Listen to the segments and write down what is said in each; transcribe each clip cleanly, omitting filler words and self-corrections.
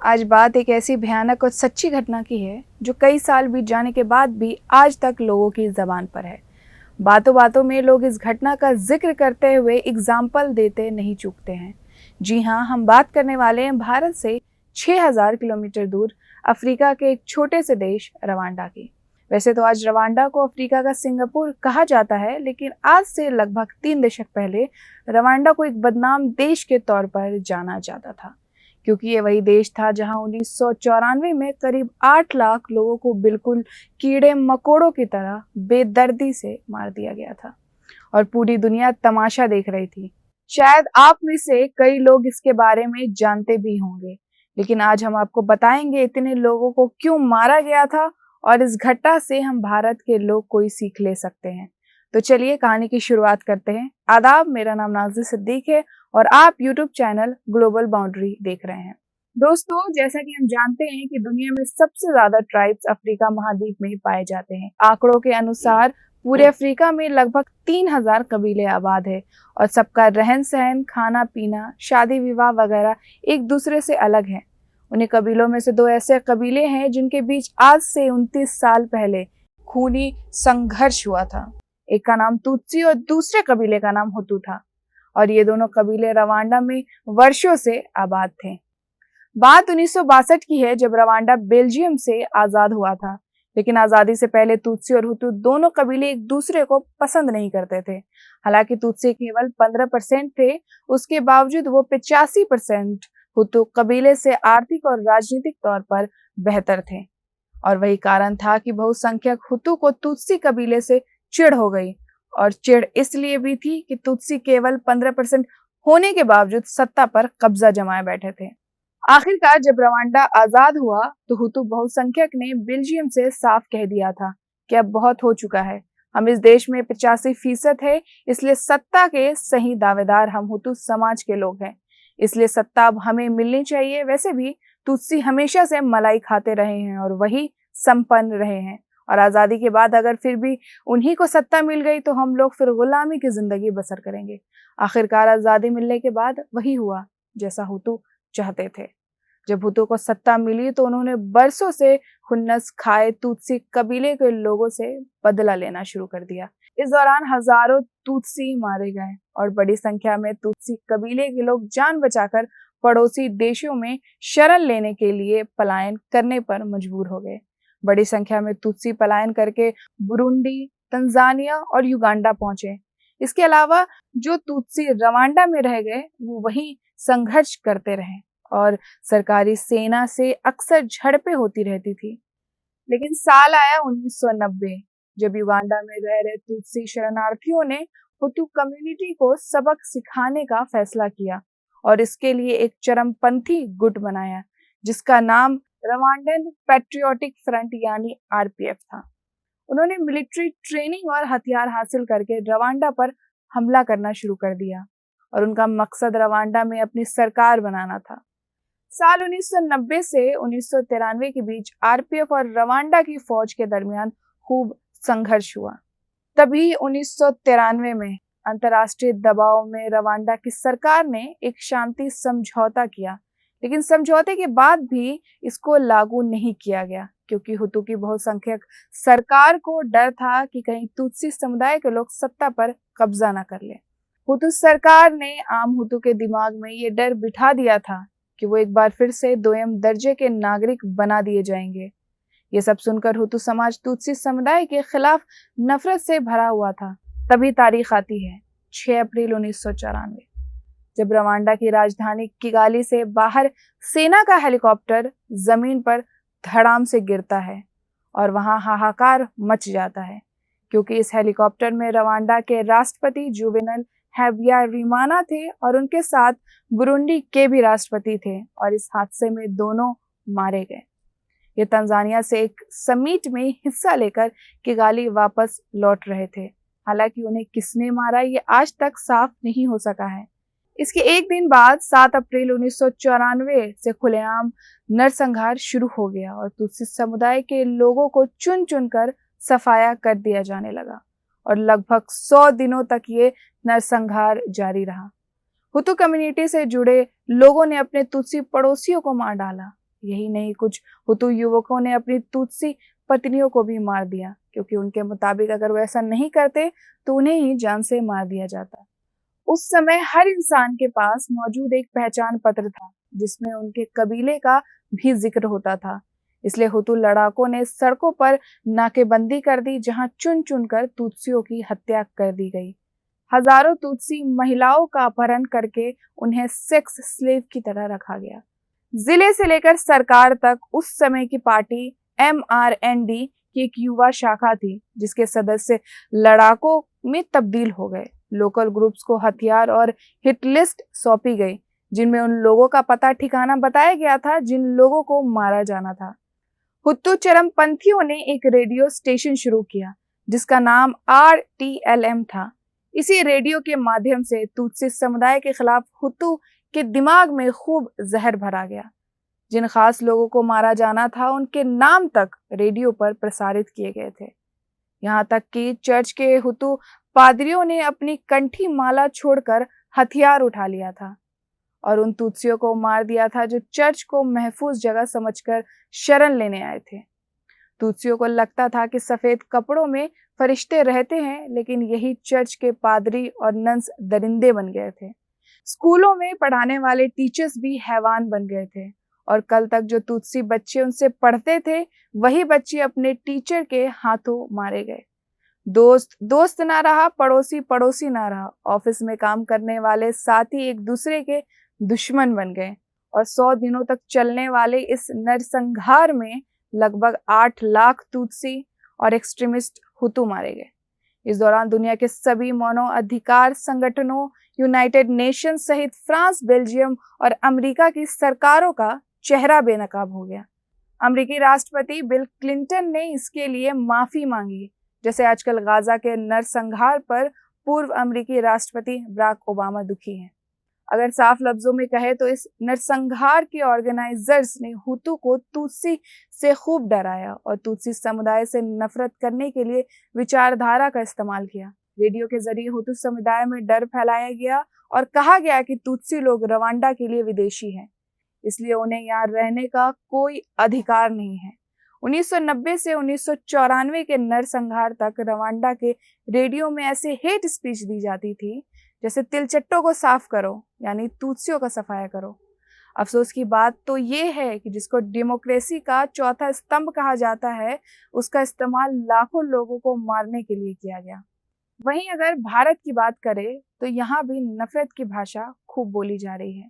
आज बात एक ऐसी भयानक और सच्ची घटना की है जो कई साल बीत जाने के बाद भी आज तक लोगों की जबान पर है। बातों बातों में लोग इस घटना का जिक्र करते हुए एग्जाम्पल देते नहीं चूकते हैं। जी हाँ, हम बात करने वाले हैं भारत से 6000 किलोमीटर दूर अफ्रीका के एक छोटे से देश रवांडा की। वैसे तो आज रवांडा को अफ्रीका का सिंगापुर कहा जाता है, लेकिन आज से लगभग 3 दशक पहले रवांडा को एक बदनाम देश के तौर पर जाना जाता था, क्योंकि ये वही देश था जहां 1994 में करीब 8 लाख लोगों को बिल्कुल कीड़े मकोड़ों की तरह बेदर्दी से मार दिया गया था और पूरी दुनिया तमाशा देख रही थी। शायद आप में से कई लोग इसके बारे में जानते भी होंगे, लेकिन आज हम आपको बताएंगे इतने लोगों को क्यों मारा गया था और इस घटना से हम भारत के लोग कोई सीख ले सकते हैं। तो चलिए कहानी की शुरुआत करते हैं। आदाब, मेरा नाम नाज़िर सिद्दीक है और आप YouTube चैनल ग्लोबल बाउंड्री देख रहे हैं। दोस्तों, जैसा कि हम जानते हैं कि दुनिया में सबसे ज्यादा ट्राइब्स अफ्रीका महाद्वीप में पाए जाते हैं। आंकड़ों के अनुसार पूरे अफ्रीका में लगभग 3000 कबीले आबाद है और सबका रहन सहन, खाना पीना, शादी विवाह वगैरह एक दूसरे से अलग है। उन्हीं कबीलों में से दो ऐसे कबीले हैं जिनके बीच आज से 29 साल पहले खूनी संघर्ष हुआ था। एक का नाम तुत्सी और दूसरे कबीले का नाम हुतू था और ये दोनों कबीले रवांडा में वर्षों से आबाद थे। बात 1962 की है, जब रवांडा बेल्जियम से आजाद हुआ था। लेकिन आजादी से पहले तुत्सी और हुतू दोनों कबीले एक दूसरे को पसंद नहीं करते थे। हालांकि तुत्सी केवल 15% थे, उसके बावजूद वो 85% हुतू कबीले से आर्थिक और राजनीतिक तौर पर बेहतर थे। और वही कारण था कि बहुसंख्यक हुतू को तुत्सी कबीले से चिढ़ हो गई, और चिढ़ इसलिए भी थी कि तुत्सी केवल 15% होने के बावजूद सत्ता पर कब्जा जमाए बैठे थे। आखिरकार जब रवांडा आजाद हुआ तो हुतू बहुसंख्यक ने बेल्जियम से साफ कह दिया था कि अब बहुत हो चुका है, हम इस देश में 85% है, इसलिए सत्ता के सही दावेदार हम हुतू समाज के लोग हैं, इसलिए सत्ता अब हमें मिलनी चाहिए। वैसे भी तुत्सी हमेशा से मलाई खाते रहे हैं और वही संपन्न रहे हैं, और आजादी के बाद अगर फिर भी उन्हीं को सत्ता मिल गई तो हम लोग फिर गुलामी की जिंदगी बसर करेंगे। आखिरकार आजादी मिलने के बाद वही हुआ जैसा हुतू चाहते थे। जब हुतू को सत्ता मिली तो उन्होंने बरसों से खुन्नस खाए तुत्सी कबीले के लोगों से बदला लेना शुरू कर दिया। इस दौरान हजारों तुत्सी मारे गए और बड़ी संख्या में तुत्सी कबीले के लोग जान बचाकर पड़ोसी देशों में शरण लेने के लिए पलायन करने पर मजबूर हो गए। बड़ी संख्या में तुत्सी पलायन करके बुरुंडी, तंजानिया और युगांडा पहुंचे। इसके अलावा जो तुत्सी रवांडा में रह गए वो वहीं संघर्ष करते रहे और सरकारी सेना से अक्सर झड़पें होती रहती थी। लेकिन साल आया 1990, जब युगांडा में रह रहे तुत्सी शरणार्थियों ने हुतू कम्युनिटी को सबक सिखाने का फैसला किया और इसके लिए एक चरमपंथी गुट बनाया जिसका नाम रवांडन पैट्रियोटिक फ्रंट यानी आरपीएफ था। उन्होंने मिलिट्री ट्रेनिंग और हथियार हासिल करके रवांडा पर हमला करना शुरू कर दिया और उनका मकसद रवांडा में अपनी सरकार बनाना था। साल 1990 से 1993 के बीच आरपीएफ और रवांडा की फौज के दरमियान खूब संघर्ष हुआ। तभी 1993 में अंतर्राष्ट्रीय दबाव में रवांडा की सरकार ने एक शांति समझौता किया, लेकिन समझौते के बाद भी इसको लागू नहीं किया गया क्योंकि हुतू की बहुसंख्यक सरकार को डर था कि कहीं तुत्सी समुदाय के लोग सत्ता पर कब्जा न कर ले। हुतू सरकार ने आम हुतू के दिमाग में ये डर बिठा दिया था कि वो एक बार फिर से दोयम दर्जे के नागरिक बना दिए जाएंगे। ये सब सुनकर हुतू समाज तुत्सी समुदाय के खिलाफ नफरत से भरा हुआ था। तभी तारीख आती है 6 अप्रैल 1994, जब रवांडा की राजधानी किगाली से बाहर सेना का हेलीकॉप्टर जमीन पर धड़ाम से गिरता है और वहां हाहाकार मच जाता है, क्योंकि इस हेलीकॉप्टर में रवांडा के राष्ट्रपति जुवेनल हैबियारिमाना थे और उनके साथ बुरुंडी के भी राष्ट्रपति थे, और इस हादसे में दोनों मारे गए। ये तंजानिया से एक समिट में हिस्सा लेकर किगाली वापस लौट रहे थे। हालांकि उन्हें किसने मारा ये आज तक साफ नहीं हो सका है। इसके एक दिन बाद 7 अप्रैल 1994 से खुलेआम नरसंहार शुरू हो गया और तुत्सी समुदाय के लोगों को चुन चुनकर सफाया कर दिया जाने लगा और लगभग 100 दिनों तक ये नरसंहार जारी रहा। हुतू कम्युनिटी से जुड़े लोगों ने अपने तुत्सी पड़ोसियों को मार डाला। यही नहीं, कुछ हुतू युवकों ने अपनी तुत्सी पत्नियों को भी मार दिया, क्योंकि उनके मुताबिक अगर वो ऐसा नहीं करते तो उन्हें ही जान से मार दिया जाता। उस समय हर इंसान के पास मौजूद एक पहचान पत्र था, जिसमें उनके कबीले का भी जिक्र होता था। इसलिए हुतू लड़ाकों ने सड़कों पर नाकेबंदी कर दी, जहां चुन चुनकर तुत्सियों की हत्या कर दी गई। हजारों तुत्सी महिलाओं का अपहरण करके उन्हें सेक्स स्लेव की तरह रखा गया। जिले से लेकर सरकार तक उस समय की पार्टी MRND की एक युवा शाखा थी, जिसके सदस्य लड़ाकों में तब्दील हो गए। लोकल ग्रुप्स को हथियार और हिट लिस्ट सौंपी गई, जिनमें उन लोगों का पता ठिकाना बताया गया था जिन लोगों को मारा जाना था। हुत्तू चरमपंथियों ने एक रेडियो स्टेशन शुरू किया, जिसका नाम RTLM था। इसी रेडियो के माध्यम से तुत्सी समुदाय के खिलाफ हुत्तू के दिमाग में खूब जहर भरा गया। जिन खास लोगों को मारा जाना था, उनके नाम तक रेडियो पर प्रसारित किए गए थे। यहाँ तक कि चर्च के हुतू पादरियों ने अपनी कंठी माला छोड़कर हथियार उठा लिया था और उन तुत्सियों को मार दिया था जो चर्च को महफूज जगह समझकर शरण लेने आए थे। तुत्सियों को लगता था कि सफेद कपड़ों में फरिश्ते रहते हैं, लेकिन यही चर्च के पादरी और नन्स दरिंदे बन गए थे। स्कूलों में पढ़ाने वाले टीचर्स भी हैवान बन गए थे और कल तक जो तुत्सी बच्चे उनसे पढ़ते थे, वही बच्चे अपने टीचर के हाथों मारे गए। दोस्त दोस्त ना रहा, पड़ोसी पड़ोसी ना रहा। ऑफिस में काम करने वाले साथी एक दूसरे के दुश्मन बन गए और 100 दिनों तक चलने वाले इस नरसंहार में लगभग 8 लाख तुत्सी और एक्सट्रीमिस्ट हुतू मारे गए। इस दौरान दुनिया के सभी मानव अधिकार संगठनों, यूनाइटेड नेशन सहित फ्रांस, बेल्जियम और अमेरिका की सरकारों का चेहरा बेनकाब हो गया। अमेरिकी राष्ट्रपति बिल क्लिंटन ने इसके लिए माफी मांगी, जैसे आजकल गाजा के नरसंहार पर पूर्व अमेरिकी राष्ट्रपति बराक ओबामा दुखी हैं। अगर साफ लफ्जों में कहे तो इस नरसंहार के ऑर्गेनाइजर्स ने हुतू को तुत्सी से खूब डराया और तुत्सी समुदाय से नफरत करने के लिए विचारधारा का इस्तेमाल किया। रेडियो के जरिए हुतू समुदाय में डर फैलाया गया और कहा गया कि तुत्सी लोग रवांडा के लिए विदेशी हैं, इसलिए उन्हें यहाँ रहने का कोई अधिकार नहीं है। 1990 से 1994 के नरसंहार तक रवांडा के रेडियो में ऐसे हेट स्पीच दी जाती थी जैसे तिलचट्टों को साफ करो, यानी तुत्सियों का सफाया करो। अफसोस की बात तो ये है कि जिसको डेमोक्रेसी का चौथा स्तंभ कहा जाता है, उसका इस्तेमाल लाखों लोगों को मारने के लिए किया गया। वहीं अगर भारत की बात करें तो यहाँ भी नफरत की भाषा खूब बोली जा रही है।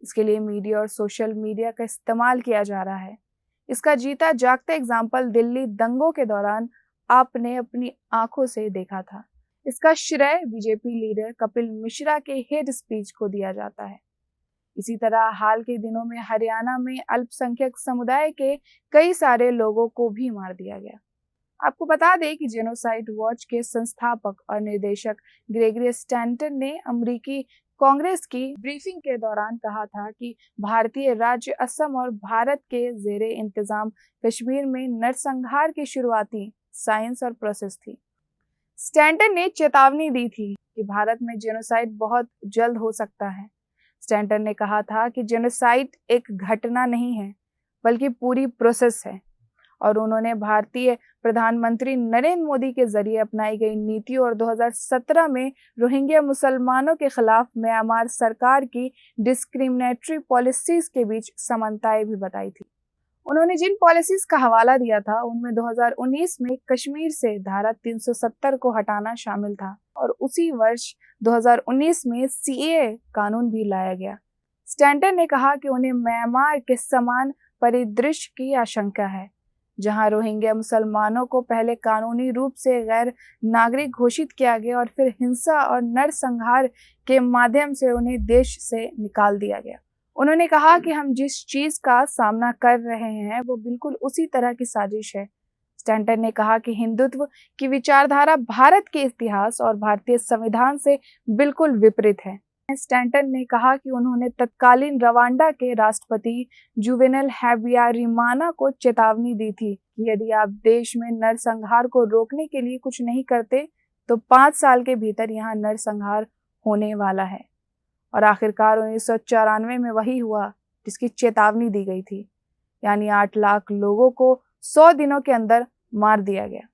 इसके लिए मीडिया और सोशल मीडिया का इस्तेमाल किया जा रहा है। इसका जीता जागता एग्जाम्पल दिल्ली दंगों के दौरान आपने अपनी आंखों से देखा था। इसका श्रेय बीजेपी लीडर कपिल मिश्रा के हेट स्पीच को दिया जाता है। इसी तरह हाल के दिनों में हरियाणा में अल्पसंख्यक समुदाय के कई सारे लोगों को भी मार दिया गया। आपको बता दें कि जेनोसाइड वॉच के संस्थापक और निर्देशक ग्रेगरी स्टैंटन ने अमेरिकी कांग्रेस की ब्रीफिंग के दौरान कहा था कि भारतीय राज्य असम और भारत के जेरे इंतजाम कश्मीर में नरसंहार की शुरुआती साइंस और प्रोसेस थी। स्टैंटन ने चेतावनी दी थी कि भारत में जेनोसाइड बहुत जल्द हो सकता है। स्टैंटन ने कहा था कि जेनोसाइड एक घटना नहीं है, बल्कि पूरी प्रोसेस है, और उन्होंने भारतीय प्रधानमंत्री नरेंद्र मोदी के जरिए अपनाई गई नीतियों और 2017 में रोहिंग्या मुसलमानों के खिलाफ म्यांमार सरकार की डिस्क्रिमिनेटरी पॉलिसीज के बीच समानताएं भी बताई थी। उन्होंने जिन पॉलिसीज का हवाला दिया था, उनमें 2019 में कश्मीर से धारा 370 को हटाना शामिल था और उसी वर्ष 2019 में CAA कानून भी लाया गया। स्टैंटन ने कहा कि उन्हें म्यांमार के समान परिदृश्य की आशंका है, जहां रोहिंग्या मुसलमानों को पहले कानूनी रूप से गैर नागरिक घोषित किया गया और फिर हिंसा और नरसंहार के माध्यम से उन्हें देश से निकाल दिया गया। उन्होंने कहा कि हम जिस चीज का सामना कर रहे हैं वो बिल्कुल उसी तरह की साजिश है। स्टैंटन ने कहा कि हिंदुत्व की विचारधारा भारत के इतिहास और भारतीय संविधान से बिल्कुल विपरीत है। स्टैंटन ने कहा कि उन्होंने तत्कालीन रवांडा के राष्ट्रपति जुवेनल हैबियारिमाना को चेतावनी दी थी कि यदि आप देश में नरसंहार को रोकने के लिए कुछ नहीं करते तो 5 साल के भीतर यहाँ नरसंहार होने वाला है। और आखिरकार 1994 में वही हुआ जिसकी चेतावनी दी गई थी। यानी 8 लाख लोगों को 100 दिनों के अंदर मार दिया गया।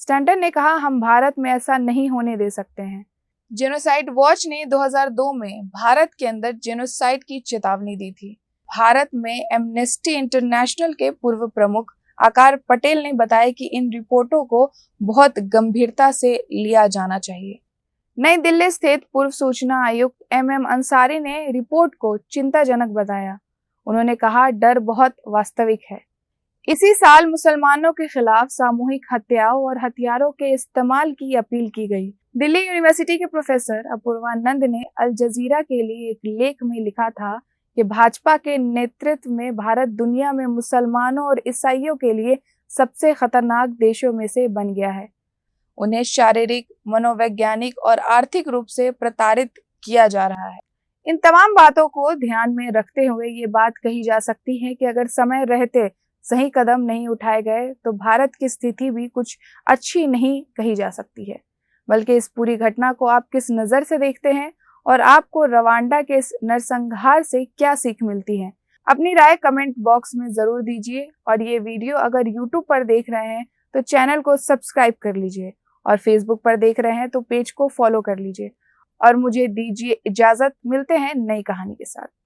स्टैंटन ने कहा, हम भारत में ऐसा नहीं होने दे सकते हैं। जेनोसाइड वॉच ने 2002 में भारत के अंदर जेनोसाइड की चेतावनी दी थी। भारत में एमनेस्टी इंटरनेशनल के पूर्व प्रमुख आकार पटेल ने बताया कि इन रिपोर्टों को बहुत गंभीरता से लिया जाना चाहिए। नई दिल्ली स्थित पूर्व सूचना आयुक्त एम अंसारी ने रिपोर्ट को चिंताजनक बताया। उन्होंने कहा, डर बहुत वास्तविक है। इसी साल मुसलमानों के खिलाफ सामूहिक हत्याओं और हथियारों के इस्तेमाल की अपील की गई। दिल्ली यूनिवर्सिटी के प्रोफेसर अपूर्वानंद ने अल जजीरा के लिए एक लेख में लिखा था कि भाजपा के नेतृत्व में भारत दुनिया में मुसलमानों और ईसाइयों के लिए सबसे खतरनाक देशों में से बन गया है। उन्हें शारीरिक, मनोवैज्ञानिक और आर्थिक रूप से प्रताड़ित किया जा रहा है। इन तमाम बातों को ध्यान में रखते हुए ये बात कही जा सकती है कि अगर समय रहते सही कदम नहीं उठाए गए तो भारत की स्थिति भी कुछ अच्छी नहीं कही जा सकती है। बल्कि इस पूरी घटना को आप किस नज़र से देखते हैं और आपको रवांडा के इस नरसंहार से क्या सीख मिलती है? अपनी राय कमेंट बॉक्स में ज़रूर दीजिए और ये वीडियो अगर यूट्यूब पर देख रहे हैं तो चैनल को सब्सक्राइब कर लीजिए और फेसबुक पर देख रहे हैं तो पेज को फॉलो कर लीजिए और मुझे दीजिए इजाज़त। मिलते हैं नई कहानी के साथ।